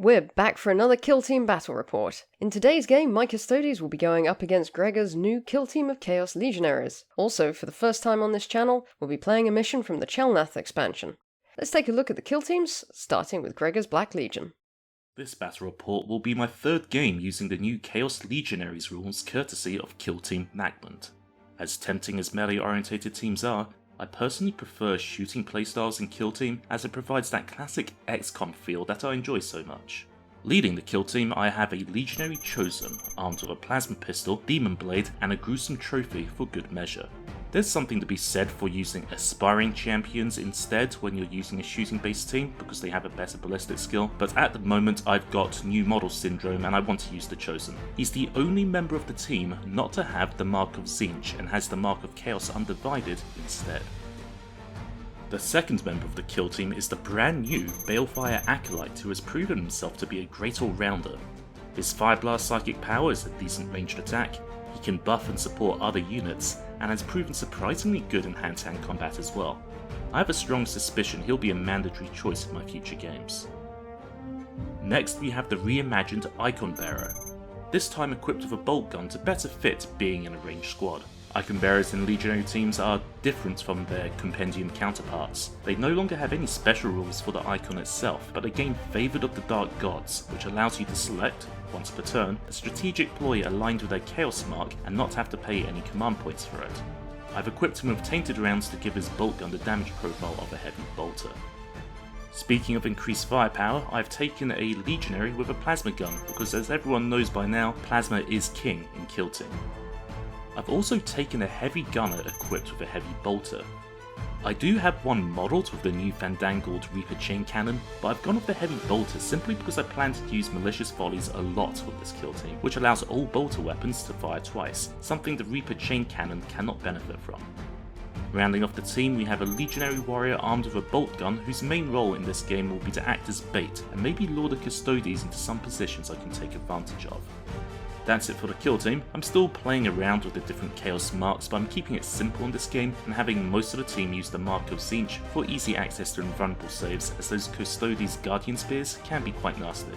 We're back for another Kill Team battle report. In today's game, my Custodes will be going up against Gregor's new kill team of Chaos Legionaries. Also, for the first time on this channel, we'll be playing a mission from the Chelnath expansion. Let's take a look at the kill teams, starting with Gregor's Black Legion. This battle report will be my third game using the new Chaos Legionaries rules courtesy of Kill Team MacLeod. As tempting as melee-orientated teams are, I personally prefer shooting playstyles in Kill Team as it provides that classic XCOM feel that I enjoy so much. Leading the Kill Team, I have a Legionary Chosen, armed with a plasma pistol, demon blade, and a gruesome trophy for good measure. There's something to be said for using aspiring champions instead when you're using a shooting based team because they have a better ballistic skill, but at the moment I've got new model syndrome and I want to use the Chosen. He's the only member of the team not to have the Mark of Tzeentch and has the Mark of Chaos Undivided instead. The second member of the kill team is the brand new Balefire Acolyte who has proven himself to be a great all-rounder. His Fire Blast psychic power is a decent ranged attack, he can buff and support other units, and has proven surprisingly good in hand-to-hand combat as well. I have a strong suspicion he'll be a mandatory choice in my future games. Next we have the reimagined Icon Bearer, this time equipped with a bolt gun to better fit being in a ranged squad. Icon Bearers in Legionary teams are different from their Compendium counterparts. They no longer have any special rules for the icon itself, but again favoured of the Dark Gods, which allows you to select, once per turn, a strategic ploy aligned with their Chaos Mark and not have to pay any command points for it. I've equipped him with tainted rounds to give his bolt gun the damage profile of a heavy bolter. Speaking of increased firepower, I've taken a Legionary with a plasma gun because as everyone knows by now, plasma is king in Kill Team. I've also taken a heavy gunner equipped with a heavy bolter. I do have one modelled with the new fandangled Reaper chain cannon, but I've gone with the heavy bolter simply because I plan to use malicious volleys a lot with this kill team, which allows all bolter weapons to fire twice, something the Reaper chain cannon cannot benefit from. Rounding off the team, we have a Legionary warrior armed with a bolt gun whose main role in this game will be to act as bait and maybe lure the Custodes into some positions I can take advantage of. That's it for the kill team. I'm still playing around with the different chaos marks, but I'm keeping it simple in this game and having most of the team use the Mark of Tzeentch for easy access to invulnerable saves, as those Custodes Guardian Spears can be quite nasty.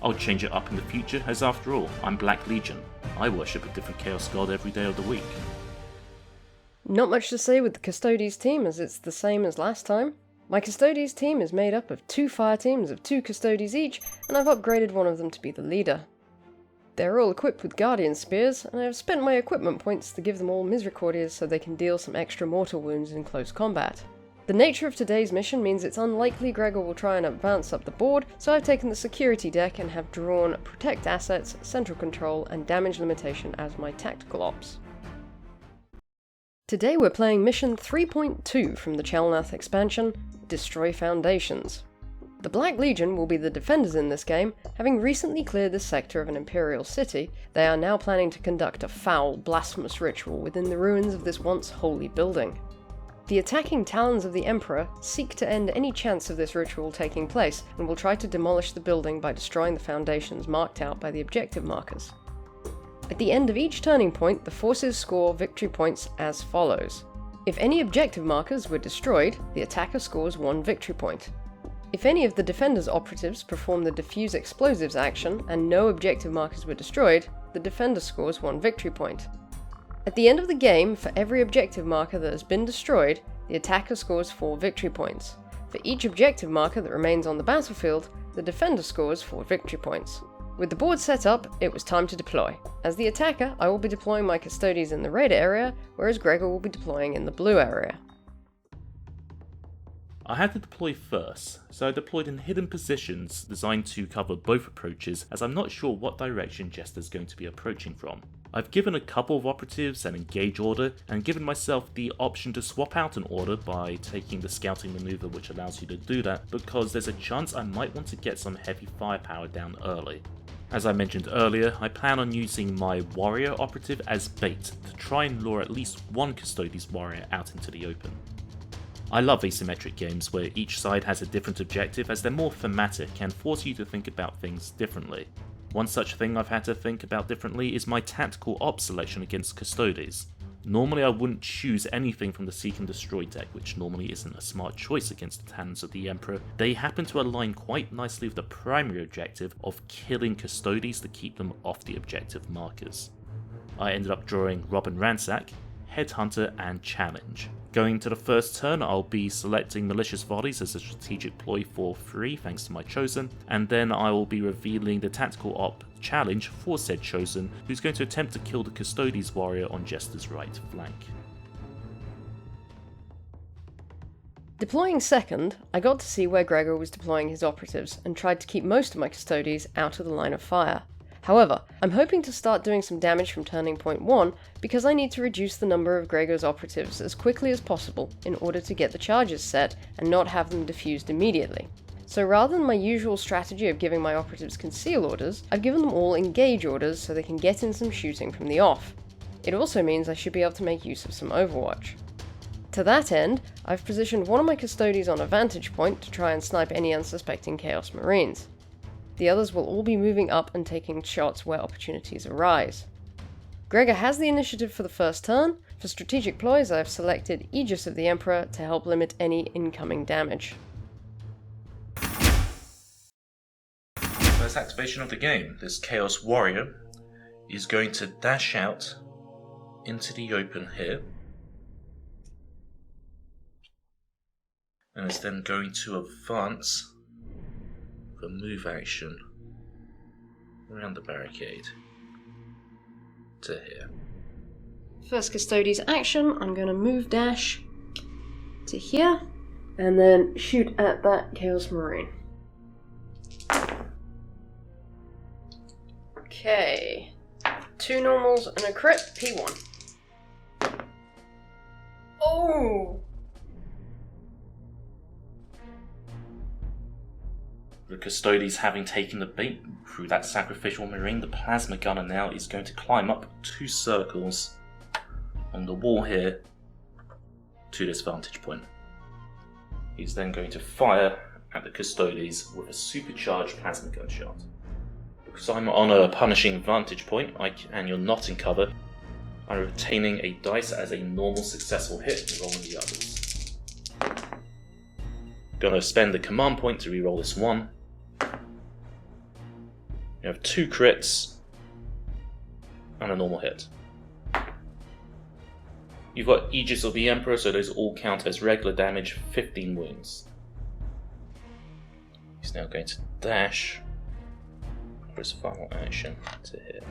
I'll change it up in the future, as after all, I'm Black Legion. I worship a different chaos god every day of the week. Not much to say with the Custodes team, as it's the same as last time. My Custodes team is made up of 2 fire teams of 2 Custodes each, and I've upgraded one of them to be the leader. They're all equipped with Guardian Spears, and I have spent my equipment points to give them all Misericordias so they can deal some extra mortal wounds in close combat. The nature of today's mission means it's unlikely Gregor will try and advance up the board, so I've taken the security deck and have drawn Protect Assets, Central Control, and Damage Limitation as my tactical ops. Today we're playing mission 3.2 from the Chelnath expansion, Destroy Foundations. The Black Legion will be the defenders in this game. Having recently cleared this sector of an Imperial city, they are now planning to conduct a foul, blasphemous ritual within the ruins of this once holy building. The attacking Talons of the Emperor seek to end any chance of this ritual taking place, and will try to demolish the building by destroying the foundations marked out by the objective markers. At the end of each turning point, the forces score victory points as follows. If any objective markers were destroyed, the attacker scores 1 victory point. If any of the defender's operatives perform the Diffuse Explosives action and no objective markers were destroyed, the defender scores 1 victory point. At the end of the game, for every objective marker that has been destroyed, the attacker scores 4 victory points. For each objective marker that remains on the battlefield, the defender scores 4 victory points. With the board set up, it was time to deploy. As the attacker, I will be deploying my Custodes in the red area, whereas Gregor will be deploying in the blue area. I had to deploy first, so I deployed in hidden positions designed to cover both approaches, as I'm not sure what direction Jester's going to be approaching from. I've given a couple of operatives an engage order, and given myself the option to swap out an order by taking the scouting maneuver which allows you to do that, because there's a chance I might want to get some heavy firepower down early. As I mentioned earlier, I plan on using my warrior operative as bait to try and lure at least one Custodes warrior out into the open. I love asymmetric games where each side has a different objective, as they're more thematic and force you to think about things differently. One such thing I've had to think about differently is my tactical ops selection against Custodes. Normally I wouldn't choose anything from the Seek and Destroy deck, which normally isn't a smart choice against the Talons of the Emperor. They happen to align quite nicely with the primary objective of killing Custodes to keep them off the objective markers. I ended up drawing Rob and Ransack, Headhunter and Challenge. Going to the first turn, I'll be selecting Malicious Volleys as a strategic ploy for free thanks to my Chosen, and then I will be revealing the tactical op Challenge for said Chosen, who's going to attempt to kill the Custodes warrior on Jester's right flank. Deploying second, I got to see where Gregor was deploying his operatives and tried to keep most of my Custodes out of the line of fire. However, I'm hoping to start doing some damage from turning point 1 because I need to reduce the number of Gregor's operatives as quickly as possible in order to get the charges set and not have them defused immediately. So rather than my usual strategy of giving my operatives conceal orders, I've given them all engage orders so they can get in some shooting from the off. It also means I should be able to make use of some overwatch. To that end, I've positioned one of my Custodes on a vantage point to try and snipe any unsuspecting Chaos Marines. The others will all be moving up and taking shots where opportunities arise. Gregor has the initiative for the first turn. For strategic ploys, I have selected Aegis of the Emperor to help limit any incoming damage. First activation of the game, this Chaos Warrior is going to dash out into the open here, and is then going to advance for move action around the barricade to here. First Custodes action, I'm going to move dash to here, and then shoot at that Chaos Marine. Okay, 2 normals and a crit, P1. Oh! The Custodes having taken the bait through that sacrificial marine, the plasma gunner now is going to climb up 2 circles on the wall here to this vantage point. He's then going to fire at the Custodes with a supercharged plasma gun shot. Because I'm on a punishing vantage point and you're not in cover, I'm retaining a dice as a normal successful hit and rolling the others. Gonna spend the command point to reroll this one. You have 2 crits and a normal hit. You've got Aegis of the Emperor, so those all count as regular damage, 15 wounds. He's now going to dash for his final action to here.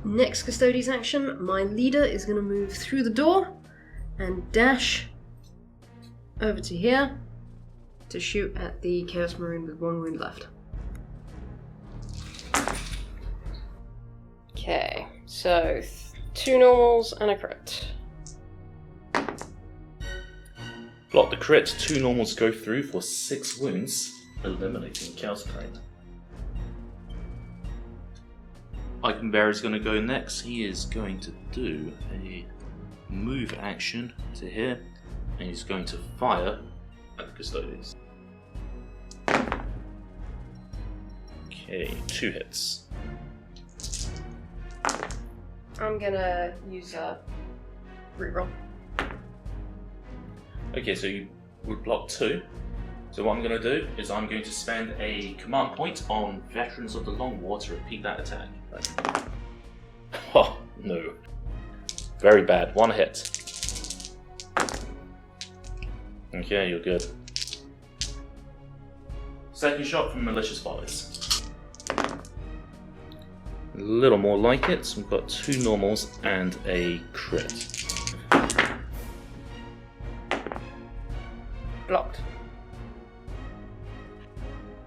Next Custodes action, my leader is going to move through the door and dash over to here to shoot at the Chaos Marine with 1 wound left. Okay, so 2 normals and a crit. Block the crit, 2 normals go through for 6 wounds, eliminating Chaos Marine. Iconbearer is going to go next. He is going to do a move action to here, and he's going to fire at the Custodes. Okay, 2 hits. I'm gonna use a reroll. Okay, so you would block 2. So what I'm going to do is I'm going to spend a command point on Veterans of the Long War to repeat that attack. Right. Oh, no. Very bad. 1 hit. Okay, you're good. Second shot from Malicious Volleys. A little more like it. So we've got 2 normals and a crit. Blocked.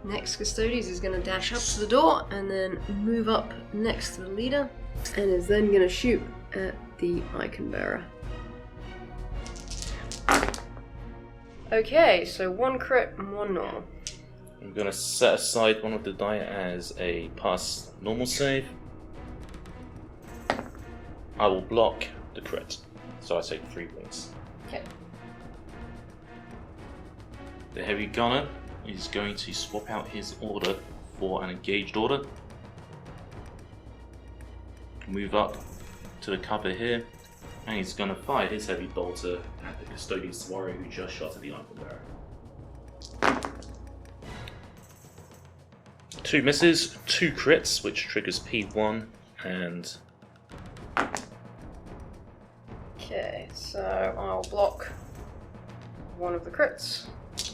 Next Custodes is going to dash up to the door and then move up next to the leader, and is then going to shoot at the Iconbearer. Okay, so 1 crit and 1 normal. I'm going to set aside one of the die as a pass normal save. I will block the crit, so I take 3 wounds. Okay. The heavy gunner is going to swap out his order for an engaged order. Move up to the cover here, and he's going to fire his heavy bolter at the Custodes warrior who just shot at the Iron Bearer. 2 misses, 2 crits, which triggers P1, and... Okay, so I'll block one of the crits.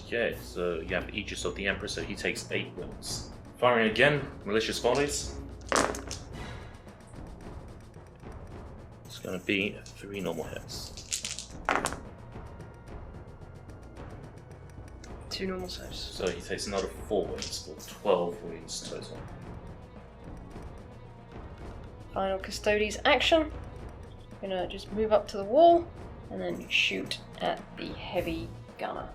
Okay, so you have Aegis of the Emperor, so he takes 8 wounds. Firing again, malicious volleys. It's going to be 3 normal hits. 2 normal saves. So he takes another 4 wounds, for 12 wounds total. Final Custodes action. Gonna just move up to the wall and then shoot at the heavy gunner.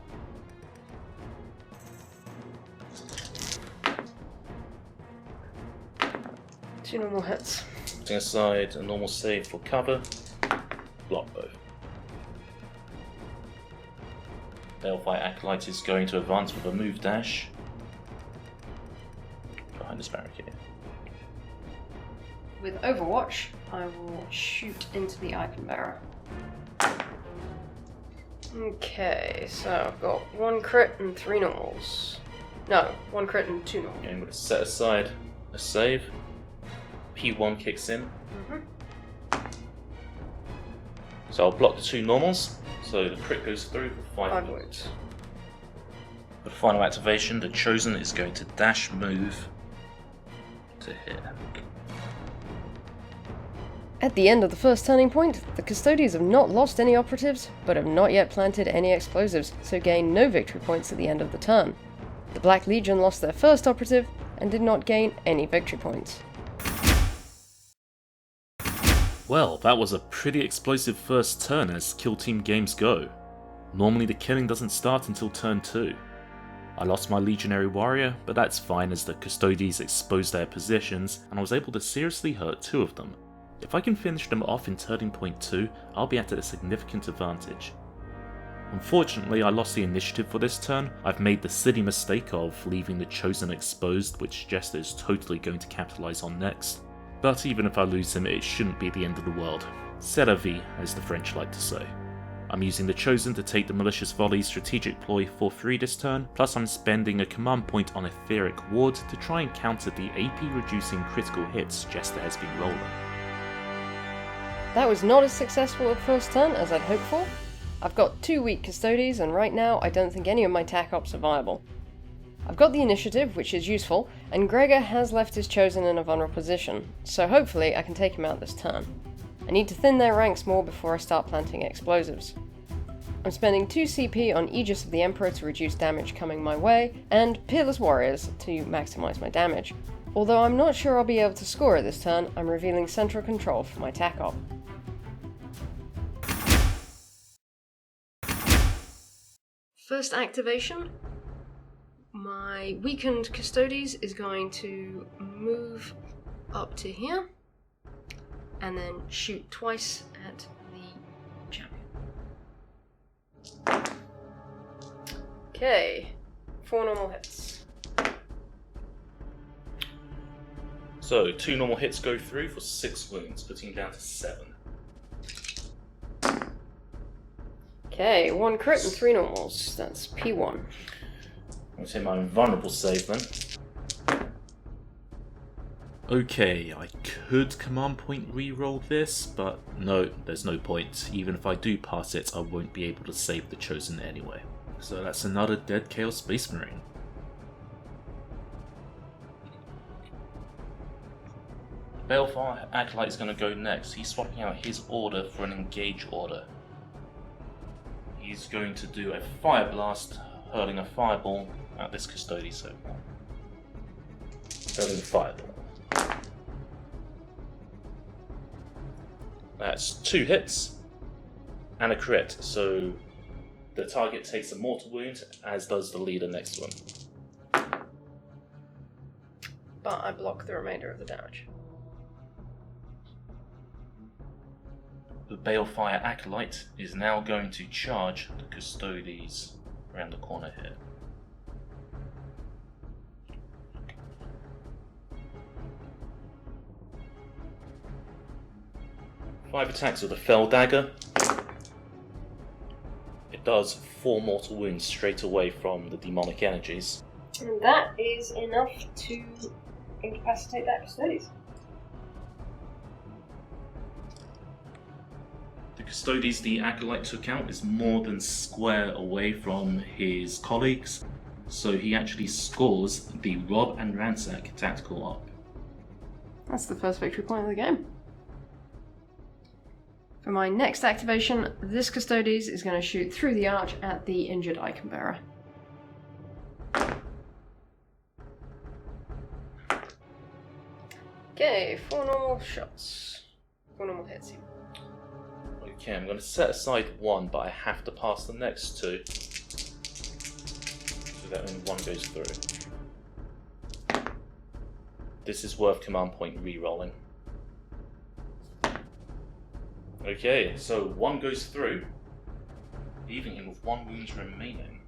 Two normal hits. Putting aside a normal save for cover, block both. Balefire Acolyte is going to advance with a move dash behind this barricade. With Overwatch, I will shoot into the Icon Bearer. Okay, so I've got 1 crit and 3 normals. No, 1 crit and 2 normals. Okay, I'm going to set aside a save. P1 kicks in. So I'll block the 2 normals, so the crit goes through for 5 wounds. For the final activation, the Chosen is going to dash move to here. At the end of the first turning point, the Custodes have not lost any operatives, but have not yet planted any explosives, so gain no victory points at the end of the turn. The Black Legion lost their first operative, and did not gain any victory points. Well, that was a pretty explosive first turn as kill team games go. Normally the killing doesn't start until turn 2. I lost my Legionary warrior, but that's fine as the Custodes exposed their positions, and I was able to seriously hurt 2 of them. If I can finish them off in turning point 2, I'll be at a significant advantage. Unfortunately, I lost the initiative for this turn. I've made the silly mistake of leaving the Chosen exposed, which Jester is totally going to capitalise on next. But even if I lose him, it shouldn't be the end of the world. C'est la vie, as the French like to say. I'm using the Chosen to take the Malicious Volley strategic ploy for free this turn, plus I'm spending a command point on Etheric Ward to try and counter the AP reducing critical hits Jester has been rolling. That was not as successful at first turn as I'd hoped for. I've got 2 weak Custodes, and right now I don't think any of my TAC ops are viable. I've got the initiative, which is useful, and Gregor has left his Chosen in a vulnerable position, so hopefully I can take him out this turn. I need to thin their ranks more before I start planting explosives. I'm spending 2 CP on Aegis of the Emperor to reduce damage coming my way, and Peerless Warriors to maximise my damage. Although I'm not sure I'll be able to score it this turn, I'm revealing Central Control for my TAC op. First activation, my weakened Custodes is going to move up to here and then shoot twice at the champion. Okay, 4 normal hits. So 2 normal hits go through for 6 wounds, putting him down to 7. Okay, 1 crit and 3 normals. That's P1. I'm going to take my invulnerable save then. Okay, I could command point reroll this, but no, there's no point. Even if I do pass it, I won't be able to save the Chosen anyway. So that's another dead Chaos Space Marine. Balefire Acolyte is going to go next. He's swapping out his order for an engage order. He's going to do a fire blast, hurling a fireball at this Custodes so far. Hurling a fireball. That's 2 hits and a crit, so the target takes a mortal wound, as does the leader next to him. But I block the remainder of the damage. The Balefire Acolyte is now going to charge the Custodes around the corner here. 5 attacks with a Fell Dagger. It does 4 mortal wounds straight away from the demonic energies. And that is enough to incapacitate that Custodes. The Custodes the Acolyte took out is more than square away from his colleagues, so he actually scores the Rob and Ransack tactical op. That's the first victory point of the game. For my next activation, this Custodes is going to shoot through the arch at the injured Icon Bearer. Okay, 4 normal shots. 4 normal hits. Okay, I'm going to set aside 1, but I have to pass the next 2. So that only 1 goes through. This is worth command point re-rolling. Okay, so 1 goes through, leaving him with 1 wound remaining.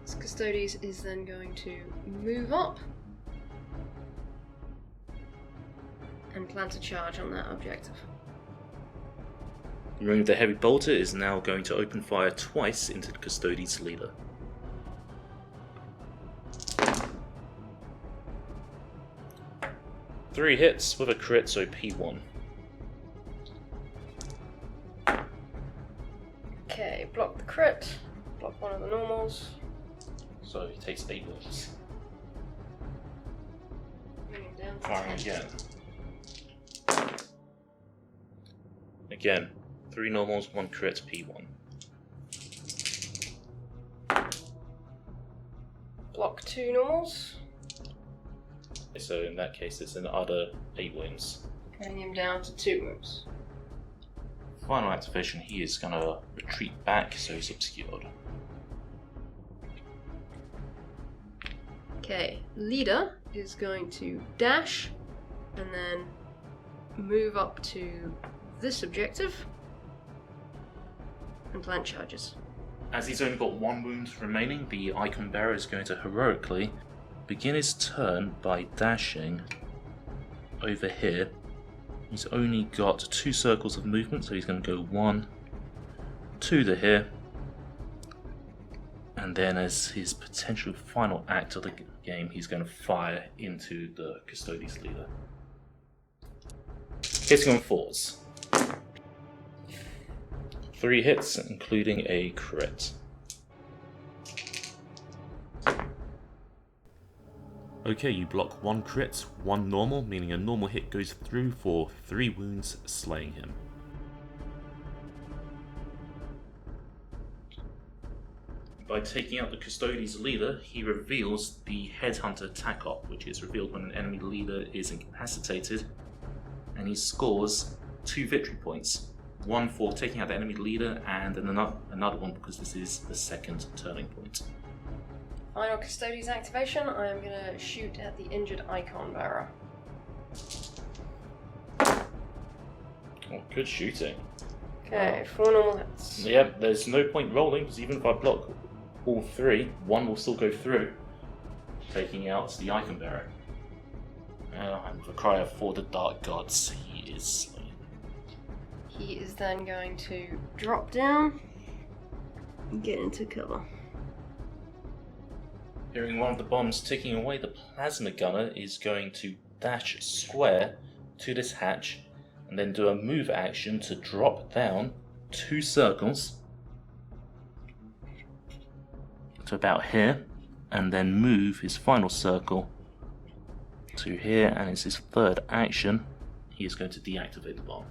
This Custodes is then going to move up and plant a charge on that objective. Remember, the heavy bolter is now going to open fire twice into the Custodes leader. Three hits with a crit, so P1. Okay, block the crit, block one of the normals. So he takes 8 wounds. Bring him down to Firing 10. again. Again, 3 normals, 1 crit, P1. Block 2 normals. So in that case, it's another 8 wounds. Bring him down to 2 wounds. Final activation, he is going to retreat back, so he's obscured. Okay, leader is going to dash and then move up to this objective and plant charges. As he's only got 1 wound remaining, the Icon Bearer is going to heroically begin his turn by dashing over here. He's only got 2 circles of movement, so he's going to go 1, 2 to here, and then as his potential final act of the game, he's going to fire into the Custodes leader. Hitting on 4s. 3 hits, including a crit. Okay, you block 1 crit, 1 normal, meaning a normal hit goes through for 3 wounds, slaying him. By taking out the Custodes leader, he reveals the Headhunter attack op, which is revealed when an enemy leader is incapacitated, and he scores 2 victory points. 1 for taking out the enemy leader, and then another one because this is the second turning point. Final Custodes activation, I am going to shoot at the injured Icon Bearer. Oh, good shooting. Okay, 4 normal hits. Yep, there's no point rolling, because even if I block all 3, 1 will still go through, taking out the Icon Bearer. And with a cry for the Dark Gods, he is slain. He is then going to drop down and get into cover. Hearing one of the bombs ticking away, the Plasma Gunner is going to dash square to this hatch and then do a move action to drop down 2 circles to about here, and then move his final circle to here, and it's his third action. He is going to deactivate the bomb.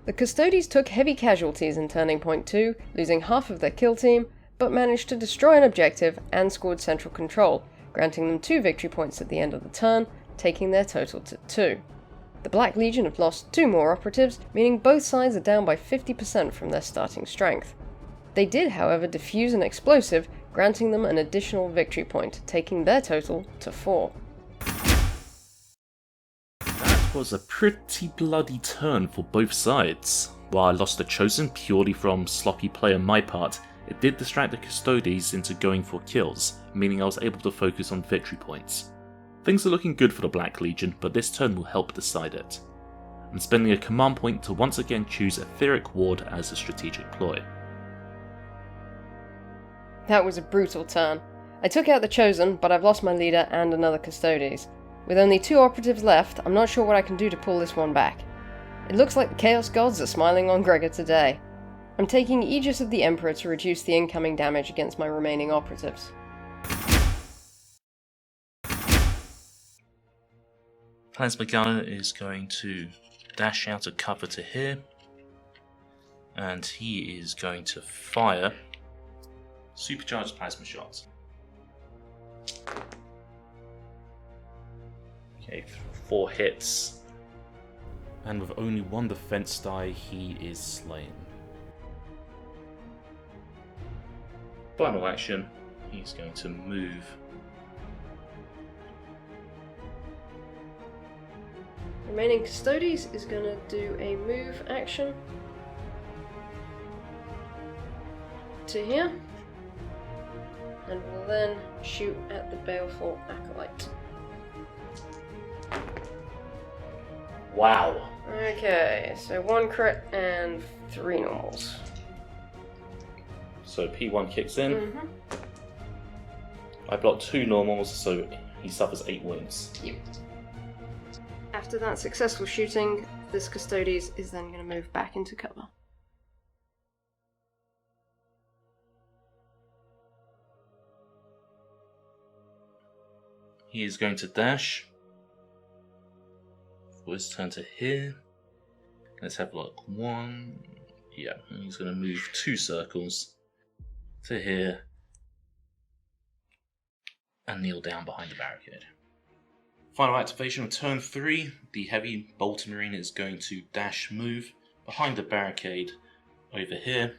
The Custodes took heavy casualties in Turning Point 2, losing half of their kill team, but managed to destroy an objective and scored central control, granting them 2 victory points at the end of the turn, taking their total to 2. The Black Legion have lost 2 more operatives, meaning both sides are down by 50% from their starting strength. They did, however, defuse an explosive, granting them an additional victory point, taking their total to 4. That was a pretty bloody turn for both sides. While I lost the Chosen purely from sloppy play on my part, it did distract the Custodes into going for kills, meaning I was able to focus on victory points. Things are looking good for the Black Legion, but this turn will help decide it. I'm spending a command point to once again choose Etheric Ward as a strategic ploy. That was a brutal turn. I took out the Chosen, but I've lost my leader and another Custodes. With only 2 operatives left, I'm not sure what I can do to pull this one back. It looks like the Chaos Gods are smiling on Gregor today. I'm taking Aegis of the Emperor to reduce the incoming damage against my remaining operatives. Plasma Gunner is going to dash out of cover to here, and he is going to fire supercharged plasma shots. Okay, 4 hits, and with only 1 defense die, he is slain. Final action, he's going to move Remaining Custodes is going to do a move action to here, and will then shoot at the Baleful Acolyte. Wow. Okay, so 1 crit and 3 normals. So P1 kicks in. I block 2 normals, so he suffers 8 wounds. Yep. After that successful shooting, this Custodes is then going to move back into cover. He is going to dash for his turn to here. Let's have like 1. Yeah, and he's going to move 2 circles to here and kneel down behind the barricade. Final activation of turn 3, the heavy Bolter Marine is going to dash move behind the barricade over here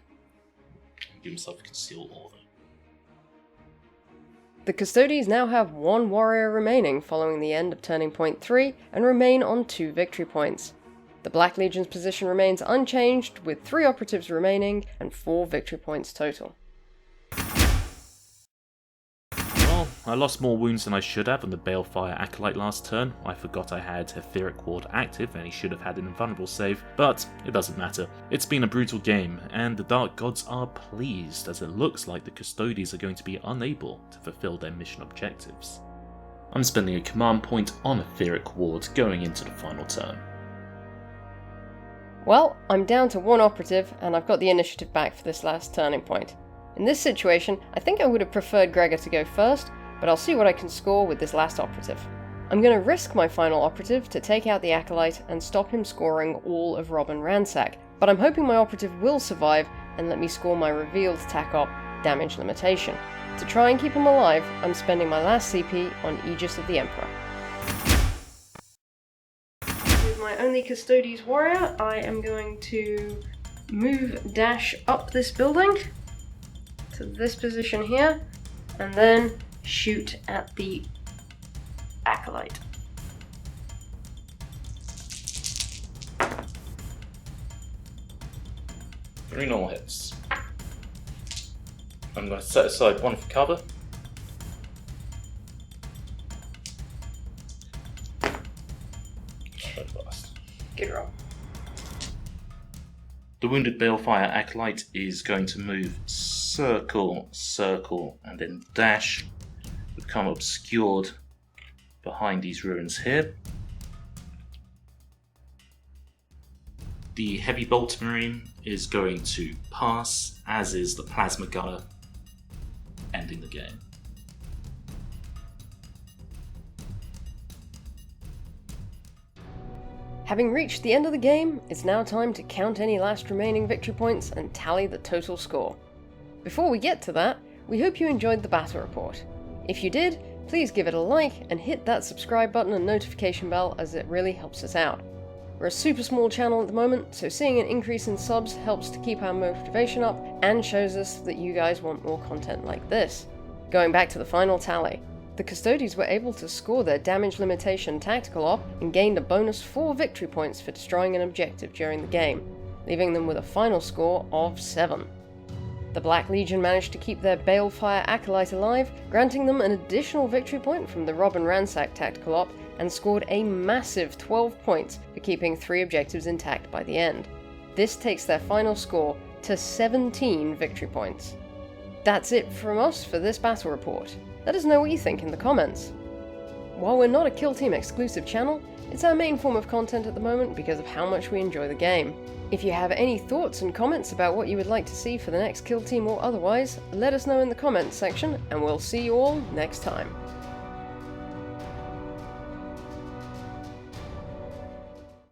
and give himself a concealed order. The Custodes now have 1 warrior remaining following the end of turning point 3 and remain on 2 victory points. The Black Legion's position remains unchanged with 3 operatives remaining and 4 victory points total. Well, I lost more wounds than I should have on the Balefire Acolyte last turn. I forgot I had Etheric Ward active and he should have had an invulnerable save, but it doesn't matter. It's been a brutal game, and the Dark Gods are pleased as it looks like the Custodes are going to be unable to fulfill their mission objectives. I'm spending a command point on Etheric Ward going into the final turn. Well, I'm down to 1 operative and I've got the initiative back for this last turning point. In this situation, I think I would have preferred Gregor to go first, but I'll see what I can score with this last operative. I'm going to risk my final operative to take out the Acolyte and stop him scoring all of Rob and Ransack, but I'm hoping my operative will survive and let me score my revealed TAC-Op damage limitation. To try and keep him alive, I'm spending my last CP on Aegis of the Emperor. With my only Custodes warrior, I am going to dash up this building to this position here, and then shoot at the Acolyte. Three normal hits. I'm going to set aside 1 for cover. So fast. Good roll. The wounded Balefire Acolyte is going to move circle, circle, and then dash, become obscured behind these ruins here. The Heavy Bolter Marine is going to pass, as is the Plasma Gunner, ending the game. Having reached the end of the game, it's now time to count any last remaining victory points and tally the total score. Before we get to that, we hope you enjoyed the battle report. If you did, please give it a like and hit that subscribe button and notification bell, as it really helps us out. We're a super small channel at the moment, so seeing an increase in subs helps to keep our motivation up and shows us that you guys want more content like this. Going back to the final tally, the Custodes were able to score their damage limitation tactical op and gained a bonus 4 victory points for destroying an objective during the game, leaving them with a final score of 7. The Black Legion managed to keep their Balefire acolyte alive, granting them an additional victory point from the Rob and Ransack tactical op, and scored a massive 12 points for keeping 3 objectives intact by the end. This takes their final score to 17 victory points. That's it from us for this battle report. Let us know what you think in the comments. While we're not a Kill Team exclusive channel, it's our main form of content at the moment because of how much we enjoy the game. If you have any thoughts and comments about what you would like to see for the next Kill Team or otherwise, let us know in the comments section, and we'll see you all next time.